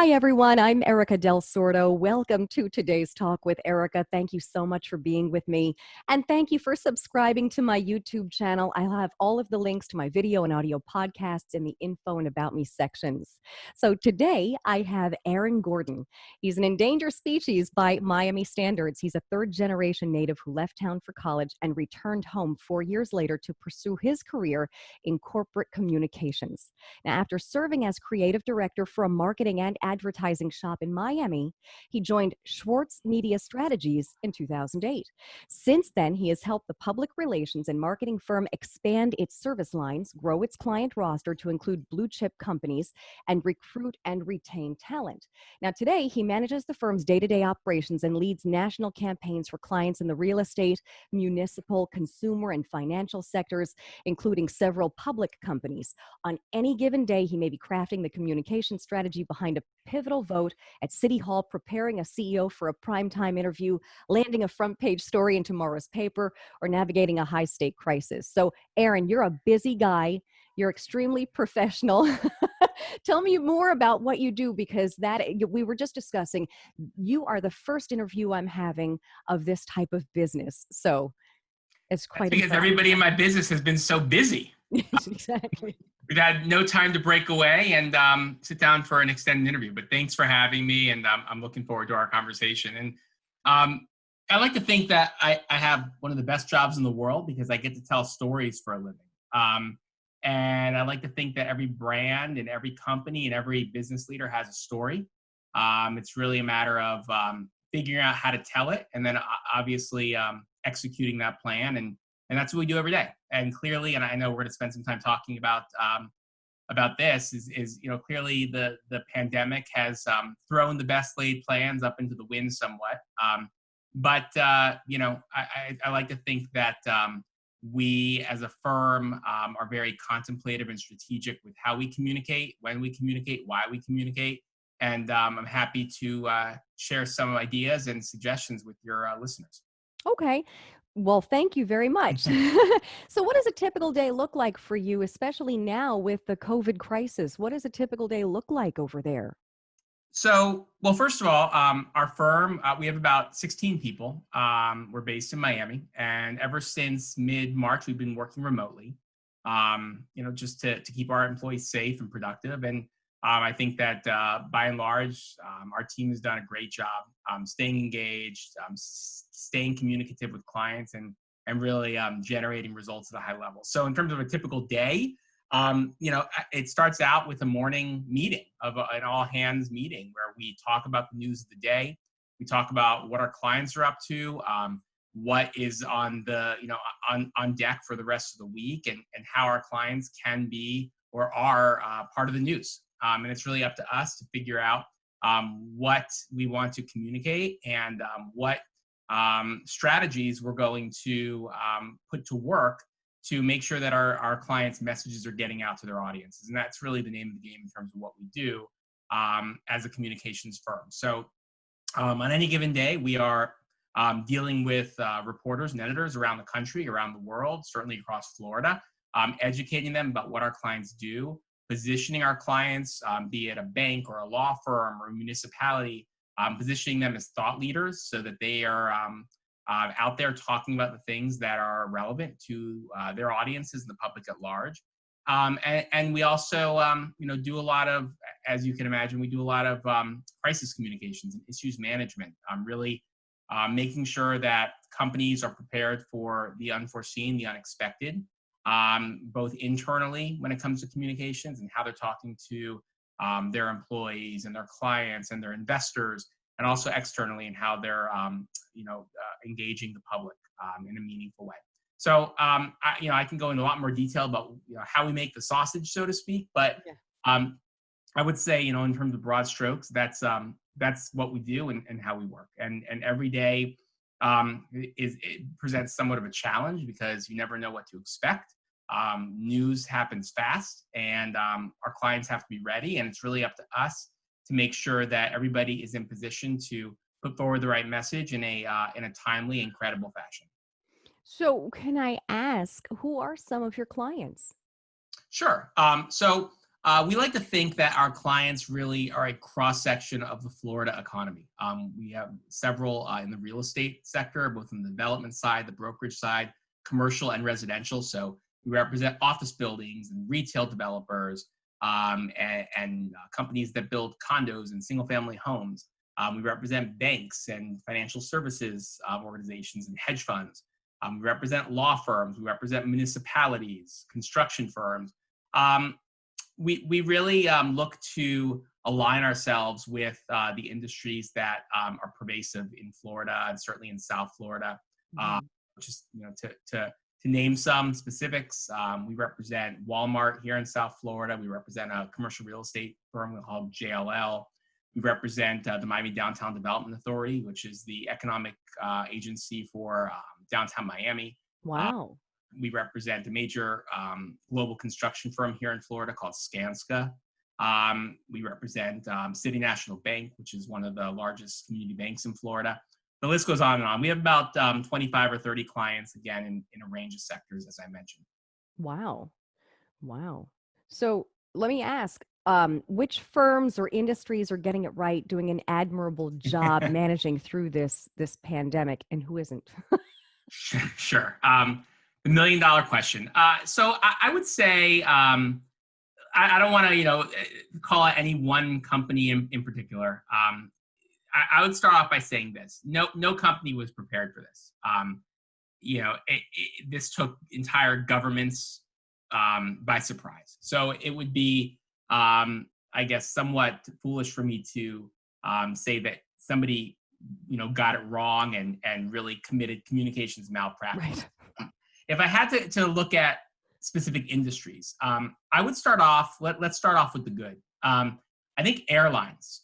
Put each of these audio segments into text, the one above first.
Hi, everyone. I'm Erika Del Sordo. Welcome to today's Talk with Erika. Thank you so much for being with me. And thank you for subscribing to my YouTube channel. I'll have all of the links to my video and audio podcasts in the info and about me sections. So today I have Aaron Gordon. He's an endangered species by Miami standards. He's a third-generation native who left town for college and returned home 4 years later to pursue his career in corporate communications. Now, after serving as creative director for a marketing and advertising shop in Miami, he joined Schwartz Media Strategies in 2008. Since then, he has helped the public relations and marketing firm expand its service lines, grow its client roster to include blue chip companies, and recruit and retain talent. Now, today, he manages the firm's day-to-day operations and leads national campaigns for clients in the real estate, municipal, consumer, and financial sectors, including several public companies. On any given day, he may be crafting the communication strategy behind a pivotal vote at City Hall, preparing a CEO for a primetime interview, landing a front page story in tomorrow's paper, or navigating a high-stake crisis. So, Aaron, you're a busy guy. You're extremely professional. Tell me more about what you do, because we were just discussing, you are the first interview I'm having of this type of business. So it's That's quite because impressive. everybody in my business has been so busy. Exactly. We've had no time to break away and sit down for an extended interview. But thanks for having me, and I'm looking forward to our conversation. And I like to think that I have one of the best jobs in the world because I get to tell stories for a living. And I like to think that every brand and every company and every business leader has a story. It's really a matter of figuring out how to tell it, and then obviously executing that plan. And that's what we do every day. And clearly, and I know we're going to spend some time talking about this, is clearly the pandemic has thrown the best laid plans up into the wind somewhat. But I like to think that we as a firm are very contemplative and strategic with how we communicate, when we communicate, why we communicate. And I'm happy to share some ideas and suggestions with your listeners. Okay. Well, thank you very much. So what does a typical day look like for you, especially now with the COVID crisis? What does a typical day look like over there? So, well, first of all, our firm, we have about 16 people. We're based in Miami, and ever since mid-March, we've been working remotely, just to keep our employees safe and productive. And I think that by and large, our team has done a great job staying engaged, staying communicative with clients, and really generating results at a high level. So in terms of a typical day, it starts out with a morning meeting of an all hands meeting where we talk about the news of the day. We talk about what our clients are up to, what is on the, on deck for the rest of the week, and how our clients can be or are part of the news. And it's really up to us to figure out what we want to communicate and what strategies we're going to put to work to make sure that our clients' messages are getting out to their audiences. And that's really the name of the game in terms of what we do as a communications firm. So on any given day, we are dealing with reporters and editors around the country, around the world, certainly across Florida, educating them about what our clients do, positioning our clients, be it a bank or a law firm or a municipality, positioning them as thought leaders so that they are out there talking about the things that are relevant to their audiences and the public at large. And we also, do a lot of, as you can imagine, we do a lot of crisis communications and issues management, really making sure that companies are prepared for the unforeseen, the unexpected, both internally when it comes to communications and how they're talking to their employees and their clients and their investors, and also externally in how they're, engaging the public in a meaningful way. So, I can go into a lot more detail about how we make the sausage, so to speak. But I would say, in terms of broad strokes, that's what we do and how we work. And every day it presents somewhat of a challenge because you never know what to expect. News happens fast, and our clients have to be ready. And it's really up to us to make sure that everybody is in position to put forward the right message in a timely and credible fashion. So can I ask, who are some of your clients? Sure. So We like to think that our clients really are a cross-section of the Florida economy. We have several in the real estate sector, both on the development side, the brokerage side, commercial and residential. So we represent office buildings and retail developers and companies that build condos and single-family homes. We represent banks and financial services organizations and hedge funds. We represent law firms. We represent municipalities, construction firms. We really look to align ourselves with the industries that are pervasive in Florida and certainly in South Florida. Mhm. Just to name some specifics, we represent Walmart here in South Florida. We represent a commercial real estate firm called JLL. We represent the Miami Downtown Development Authority, which is the economic agency for downtown Miami. Wow. We represent a major global construction firm here in Florida called Skanska. We represent City National Bank, which is one of the largest community banks in Florida. The list goes on and on. We have about 25 or 30 clients, again, in a range of sectors, as I mentioned. Wow. Wow. So let me ask, which firms or industries are getting it right, doing an admirable job managing through this pandemic, and who isn't? Sure. The million dollar question. So I would say I don't want to call out any one company in particular. I would start off by saying this: no company was prepared for this. This took entire governments by surprise. So it would be, I guess, somewhat foolish for me to say that somebody got it wrong and really committed communications malpractice. Right. If I had to look at specific industries, I would start off. Let's start off with the good. I think airlines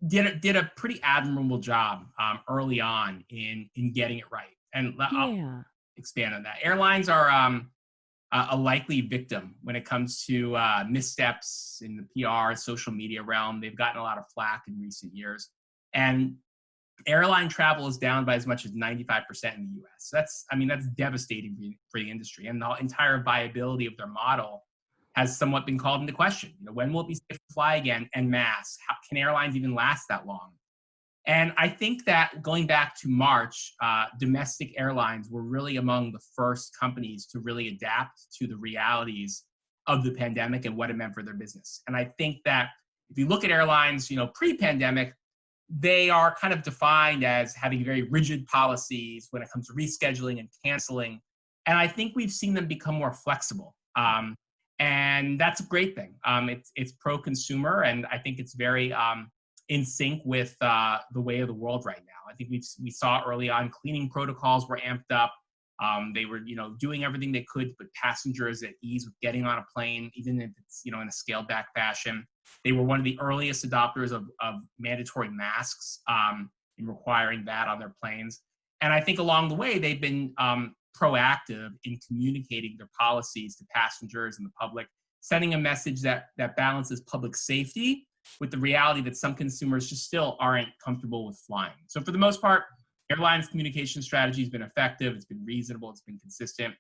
did a pretty admirable job early on in getting it right, and I'll Yeah. expand on that. Airlines are a likely victim when it comes to missteps in the PR, social media realm. They've gotten a lot of flack in recent years, and airline travel is down by as much as 95% in the U.S. That's devastating for the industry, and the entire viability of their model has somewhat been called into question. When will it be safe to fly again en masse? How can airlines even last that long? And I think that going back to March, domestic airlines were really among the first companies to really adapt to the realities of the pandemic and what it meant for their business. And I think that if you look at airlines, pre-pandemic, they are kind of defined as having very rigid policies when it comes to rescheduling and canceling. And I think we've seen them become more flexible. And that's a great thing. It's pro-consumer, and I think it's very in sync with the way of the world right now. I think we saw early on cleaning protocols were amped up. They were doing everything they could to put passengers at ease with getting on a plane, even if it's in a scaled back fashion. They were one of the earliest adopters of mandatory masks and requiring that on their planes. And I think along the way, they've been proactive in communicating their policies to passengers and the public, sending a message that balances public safety with the reality that some consumers just still aren't comfortable with flying. So for the most part, airlines' communication strategy has been effective. It's been reasonable. It's been consistent.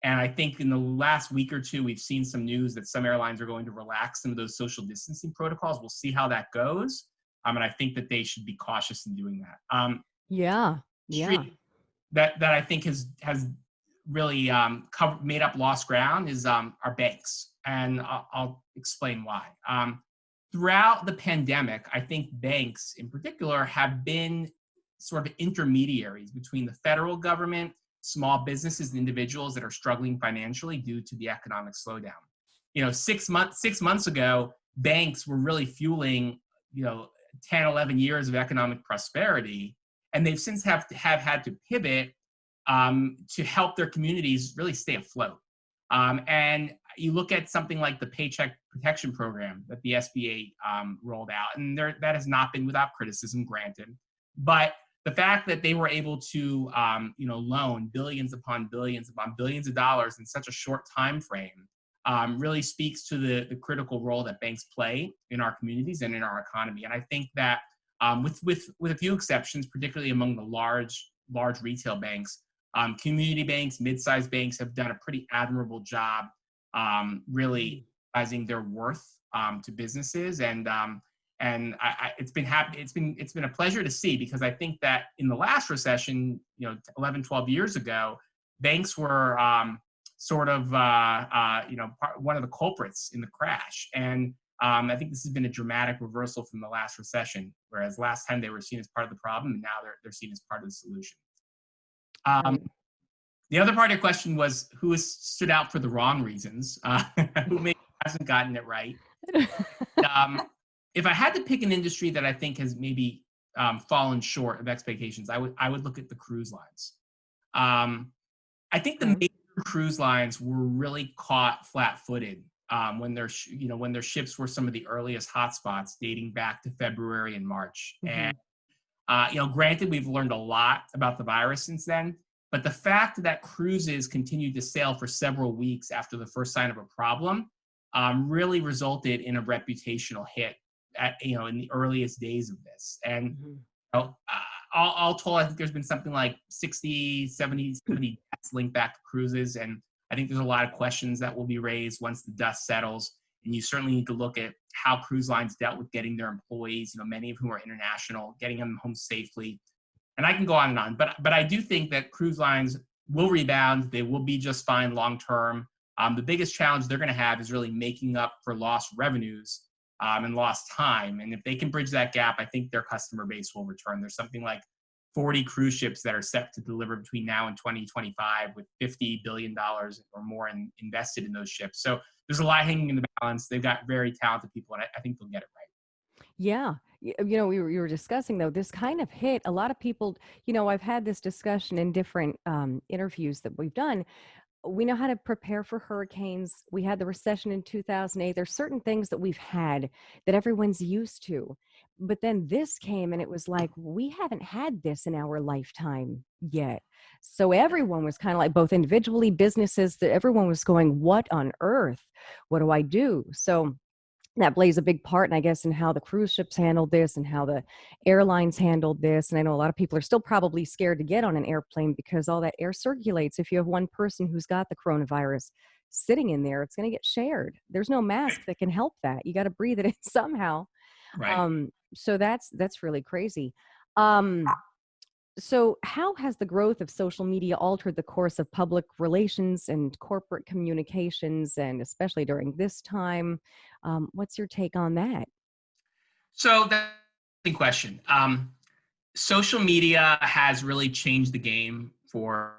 And I think in the last week or two, we've seen some news that some airlines are going to relax some of those social distancing protocols. We'll see how that goes. And I think that they should be cautious in doing that. Yeah. Yeah. Industry that I think has really made up lost ground is our banks. And I'll explain why. Throughout the pandemic, I think banks in particular have been sort of intermediaries between the federal government, small businesses and individuals that are struggling financially due to the economic slowdown. 6 months ago, banks were really fueling 10, 11 years of economic prosperity, and they've since have had to pivot to help their communities really stay afloat. And you look at something like the Paycheck Protection Program that the SBA rolled out, and that has not been without criticism, granted. But the fact that they were able to, loan billions upon billions of dollars in such a short time frame really speaks to the critical role that banks play in our communities and in our economy. And I think that with a few exceptions, particularly among the large retail banks, community banks, mid-sized banks have done a pretty admirable job really realizing their worth to businesses, it's been a pleasure to see, because I think that in the last recession, 11, 12 years ago, banks were one of the culprits in the crash. And I think this has been a dramatic reversal from the last recession, whereas last time they were seen as part of the problem, and now they're seen as part of the solution. Right. The other part of your question was who has stood out for the wrong reasons, who maybe hasn't gotten it right. If I had to pick an industry that I think has maybe fallen short of expectations, I would look at the cruise lines. I think the Okay. major cruise lines were really caught flat-footed when their ships were some of the earliest hotspots, dating back to February and March. Mhm. And granted, we've learned a lot about the virus since then, but the fact that cruises continued to sail for several weeks after the first sign of a problem really resulted in a reputational hit in the earliest days of this. And Mhm. all told, I think there's been something like 60, 70 deaths linked back to cruises. And I think there's a lot of questions that will be raised once the dust settles. And you certainly need to look at how cruise lines dealt with getting their employees, many of whom are international, getting them home safely. And I can go on and on. But I do think that cruise lines will rebound. They will be just fine long term. The biggest challenge they're going to have is really making up for lost revenues and lost time. And if they can bridge that gap, I think their customer base will return. There's something like 40 cruise ships that are set to deliver between now and 2025, with $50 billion or more invested in those ships. So there's a lot hanging in the balance. They've got very talented people, and I think they'll get it right. Yeah. We were discussing, though, this kind of hit a lot of people. I've had this discussion in different interviews that we've done. We know how to prepare for hurricanes. We had the recession in 2008. There's certain things that we've had that everyone's used to. But then this came and it was like, we haven't had this in our lifetime yet. So everyone was kind of like, both individually, businesses, that everyone was going, what on earth? What do I do? So that plays a big part, and I guess, in how the cruise ships handled this and how the airlines handled this. And I know a lot of people are still probably scared to get on an airplane because all that air circulates. If you have one person who's got the coronavirus sitting in there, it's going to get shared. There's no mask that can help that. You got to breathe it in somehow. Right. So that's really crazy. Um, so how has the growth of social media altered the course of public relations and corporate communications, and especially during this time? What's your take on that? So that's the question. Social media has really changed the game for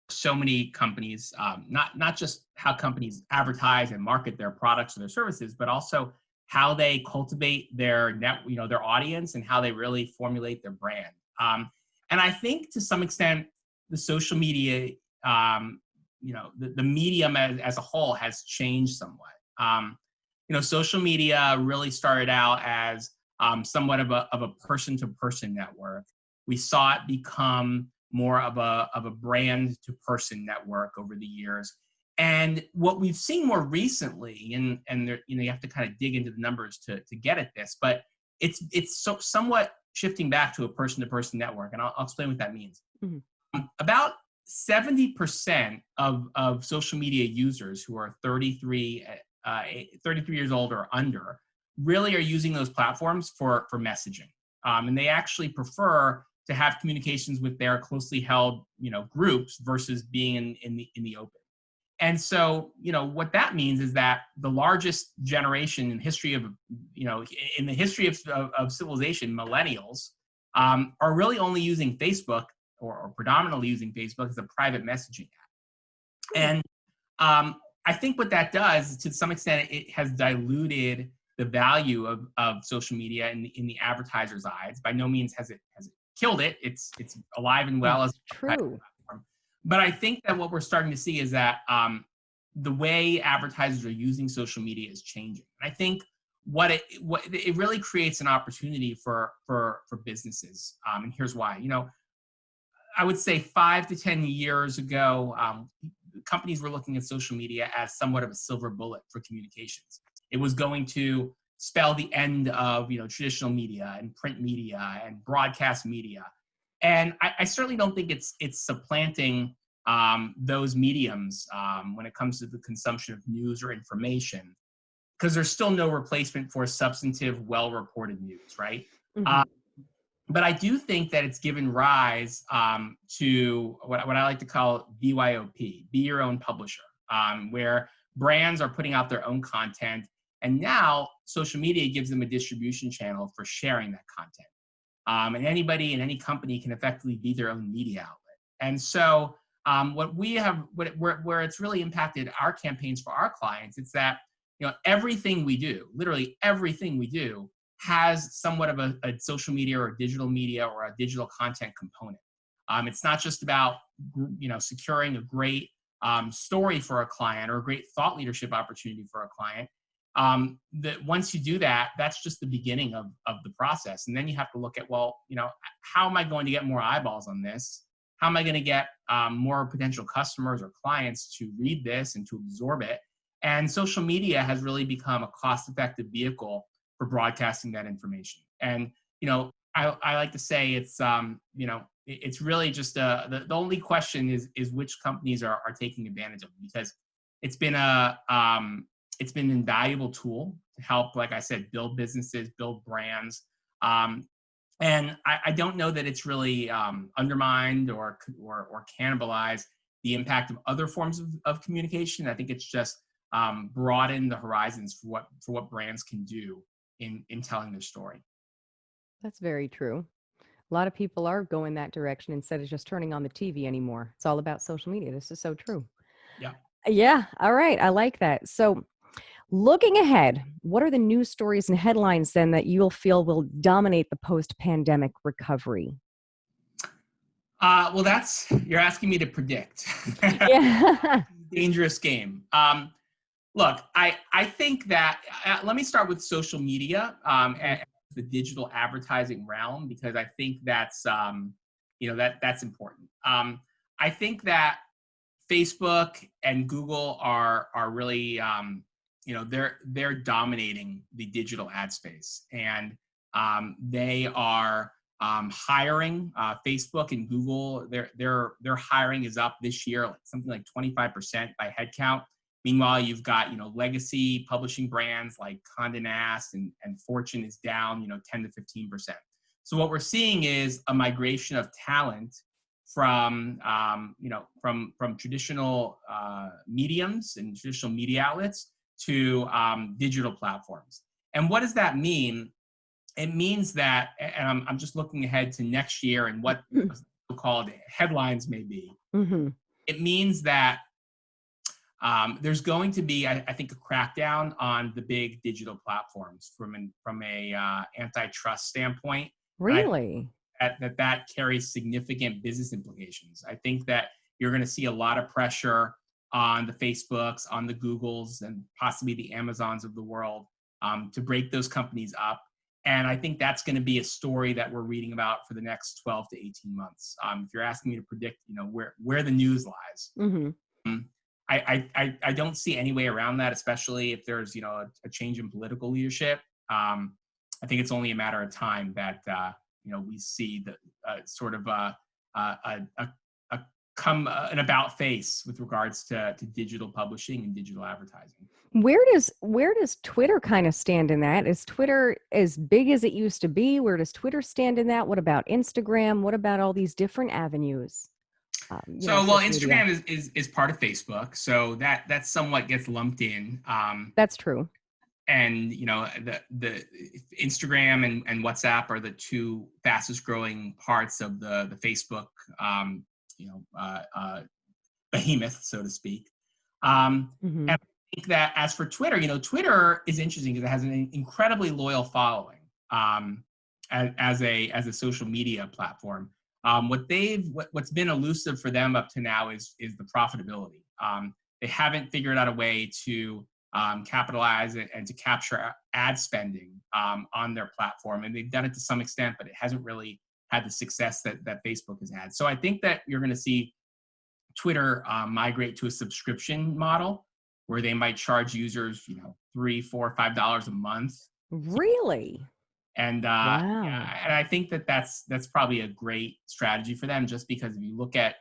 so many companies, not just how companies advertise and market their products or their services, but also how they cultivate their audience, and how they really formulate their brand. And I think to some extent, the social media, the medium as a whole has changed somewhat. Social media really started out as somewhat of a person-to-person network. We saw it become more of a brand-to-person network over the years. And what we've seen more recently, and there, you have to kind of dig into the numbers to get at this, but it's somewhat shifting back to a person-to-person network, and I'll explain what that means. Mhm. About 70% of social media users who are 33 years old or under really are using those platforms for messaging. And they actually prefer to have communications with their closely held, groups versus being in the open. And so, what that means is that the largest generation in history of, in the history of civilization, millennials, are really only using Facebook, or predominantly using Facebook as a private messaging app. And I think what that does, to some extent, it has diluted the value of social media in the advertiser's eyes. By no means has it killed it. It's alive and well as That's true. platform. But I think that what we're starting to see is that the way advertisers are using social media is changing. And I think what it really creates an opportunity for businesses. And here's why. I would say 5 to 10 years ago, companies were looking at social media as somewhat of a silver bullet for communications. It was going to spell the end of traditional media and print media and broadcast media. And I certainly don't think it's supplanting those mediums when it comes to the consumption of news or information. because there's still no replacement for substantive, well-reported news, right? Hmm. But I do think that it's given rise to what I like to call BYOP, be your own publisher, where brands are putting out their own content. And now social media gives them a distribution channel for sharing that content. And anybody in any company can effectively be their own media outlet. And so what we have, where it's really impacted our campaigns for our clients, it's that, everything we do, literally everything we do, has somewhat of a social media or digital media or a digital content component. It's not just about, securing a great story for a client or a great thought leadership opportunity for a client. That once you do that, that's just the beginning of the process. And then you have to look at, well, how am I going to get more eyeballs on this? How am I going to get more potential customers or clients to read this and to absorb it? And social media has really become a cost-effective vehicle for broadcasting that information. And, I like to say it's really just the only question is which companies are taking advantage of it, because it's been it's been an invaluable tool to help, like I said, build businesses, build brands. And I don't know that it's really undermined or cannibalized the impact of other forms of communication. I think it's just broadened the horizons for what brands can do in telling their story. That's very true. A lot of people are going that direction instead of just turning on the TV anymore. It's all about social media. This is so true. Yeah. Yeah. All right. I like that. So, looking ahead, what are the news stories and headlines then that you'll feel will dominate the post-pandemic recovery? Well, you're asking me to predict. Yeah. Dangerous game. Look, I think that let me start with social media and the digital advertising realm, because I think that's that's important. I think that Facebook and Google are really they're dominating the digital ad space, and they are hiring. Facebook and Google, their hiring is up this year, like something like 25% by headcount. Meanwhile, you've got legacy publishing brands like Condé Nast and Fortune is down 10 to 15%. So what we're seeing is a migration of talent from from traditional mediums and traditional media outlets to digital platforms. And what does that mean? It means that, and I'm just looking ahead to next year and what so-called headlines may be. Hmm. It means that there's going to be, I think, a crackdown on the big digital platforms from a antitrust standpoint. And I Really? that carries significant business implications. I think that you're going to see a lot of pressure on the Facebooks, on the Googles, and possibly the Amazons of the world to break those companies up. And I think that's going to be a story that we're reading about for the next 12 to 18 months. If you're asking me to predict, where the news lies, Hmm. I don't see any way around that, especially if there's a change in political leadership. I think it's only a matter of time that we see the sort of an about face with regards to digital publishing and digital advertising. Where does Twitter kind of stand in that? Is Twitter as big as it used to be? Where does Twitter stand in that? What about Instagram? What about all these different avenues? So, well, Social media. Instagram is part of Facebook, so that somewhat gets lumped in. That's true. And the Instagram and WhatsApp are the two fastest growing parts of the Facebook behemoth, so to speak. Hmm. And I think that as for Twitter, Twitter is interesting because it has an incredibly loyal following as a social media platform. What's been elusive for them up to now is the profitability. They haven't figured out a way to capitalize it and to capture ad spending on their platform, and they've done it to some extent, but it hasn't really had the success that Facebook has had. So I think that you're going to see Twitter migrate to a subscription model where they might charge users, $3, $4, $5 a month. Really? And Wow. and I think that's probably a great strategy for them, just because if you look at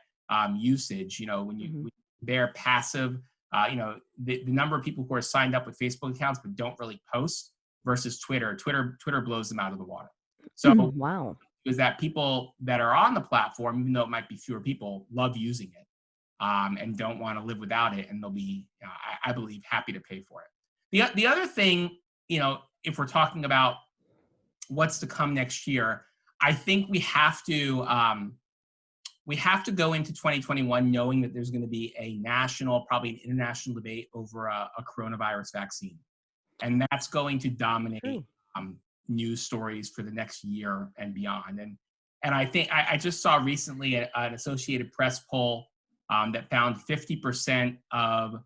usage, when you Hmm. they're passive the number of people who are signed up with Facebook accounts but don't really post versus Twitter. Twitter blows them out of the water. So Wow. is that people that are on the platform, even though it might be fewer people, love using it and don't want to live without it, and they'll be, I believe, happy to pay for it. The other thing, if we're talking about what's to come next year, I think we have to go into 2021 knowing that there's going to be a national, probably an international debate over a coronavirus vaccine, and that's going to dominate news stories for the next year and beyond. And I think I just saw recently an Associated Press poll that found 50% of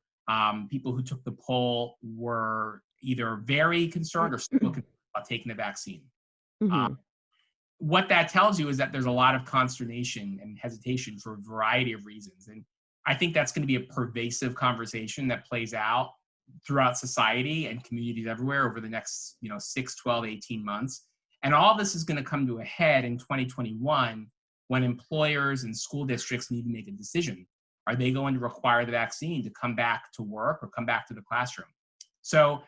people who took the poll were either very concerned or still concerned about taking the vaccine. What that tells you is that there's a lot of consternation and hesitation for a variety of reasons. And I think that's going to be a pervasive conversation that plays out throughout society and communities everywhere over the next 6, 12, 18 months. And all this is going to come to a head in 2021 when employers and school districts need to make a decision. Are they going to require the vaccine to come back to work or come back to the classroom? So,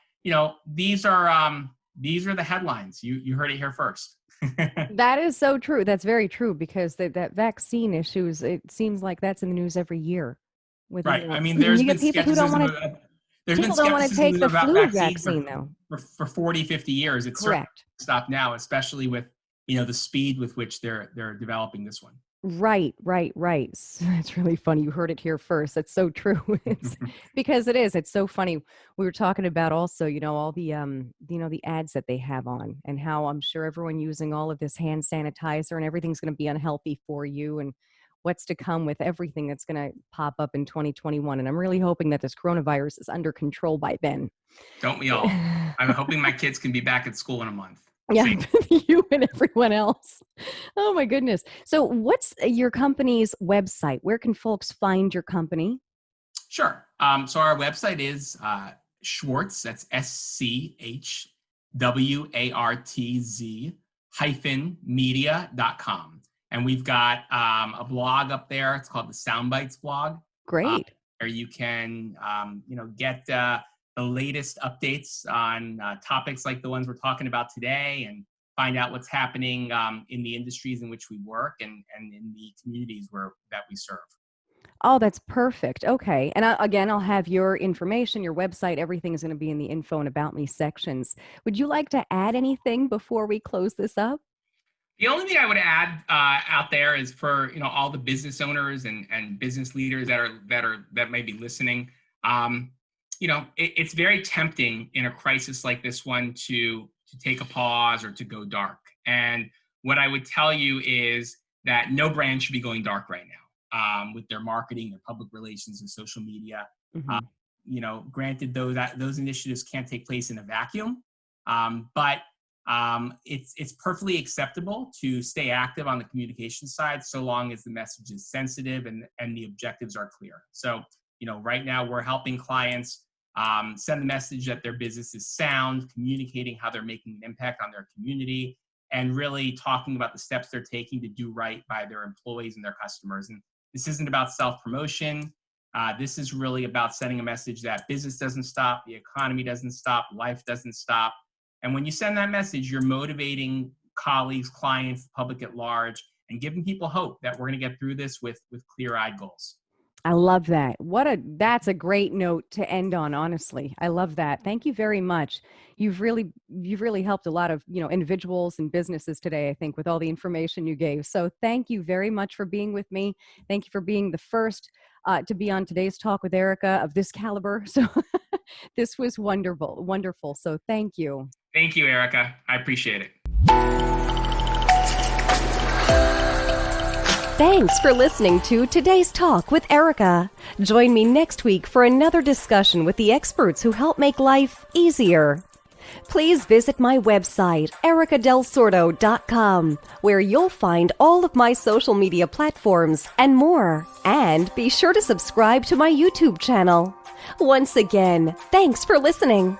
these are the headlines. You heard it here first. That is so true. That's very true, because that vaccine issues, it seems like that's in the news every year. Right. I mean, there's been people who don't want to. People don't want to take the flu vaccine though. For 40, 50 years. It's correct. Stop now, especially with the speed with which they're developing this one. Right. It's really funny. You heard it here first. That's so true. It's because it is. It's so funny. We were talking about also, all the the ads that they have on, and how I'm sure everyone using all of this hand sanitizer and everything's going to be unhealthy for you, and what's to come with everything that's going to pop up in 2021. And I'm really hoping that this coronavirus is under control by then. Don't we all? I'm hoping my kids can be back at school in a month. Yeah, you and everyone else. Oh my goodness. So what's your company's website? Where can folks find your company? Sure. So our website is Schwartz, that's SCHWARTZ-media.com. And we've got a blog up there. It's called the Soundbites blog. Great. Where you can, get the latest updates on topics like the ones we're talking about today, and find out what's happening in the industries in which we work and in the communities that we serve. Oh, that's perfect. Okay. And I'll have your information, your website, everything is going to be in the info and about me sections. Would you like to add anything before we close this up? The only thing I would add out there is for all the business owners and business leaders that may be listening. It's very tempting in a crisis like this one to take a pause or to go dark. And what I would tell you is that no brand should be going dark right now with their marketing, their public relations, and social media. Granted, though, that those initiatives can't take place in a vacuum, but it's perfectly acceptable to stay active on the communication side, so long as the message is sensitive and the objectives are clear. So, right now we're helping clients send the message that their business is sound, communicating how they're making an impact on their community, and really talking about the steps they're taking to do right by their employees and their customers. And this isn't about self-promotion. This is really about sending a message that business doesn't stop, the economy doesn't stop, life doesn't stop. And when you send that message, you're motivating colleagues, clients, the public at large, and giving people hope that we're going to get through this with clear-eyed goals. I love that. That's a great note to end on, honestly. I love that. Thank you very much. You've really helped a lot of, individuals and businesses today, I think, with all the information you gave. So thank you very much for being with me. Thank you for being the first to be on today's Talk with Erika of this caliber. So this was wonderful. So thank you. Thank you, Erika. I appreciate it. Thanks for listening to today's Talk with Erika. Join me next week for another discussion with the experts who help make life easier. Please visit my website, erikadelsordo.com, where you'll find all of my social media platforms and more. And be sure to subscribe to my YouTube channel. Once again, thanks for listening.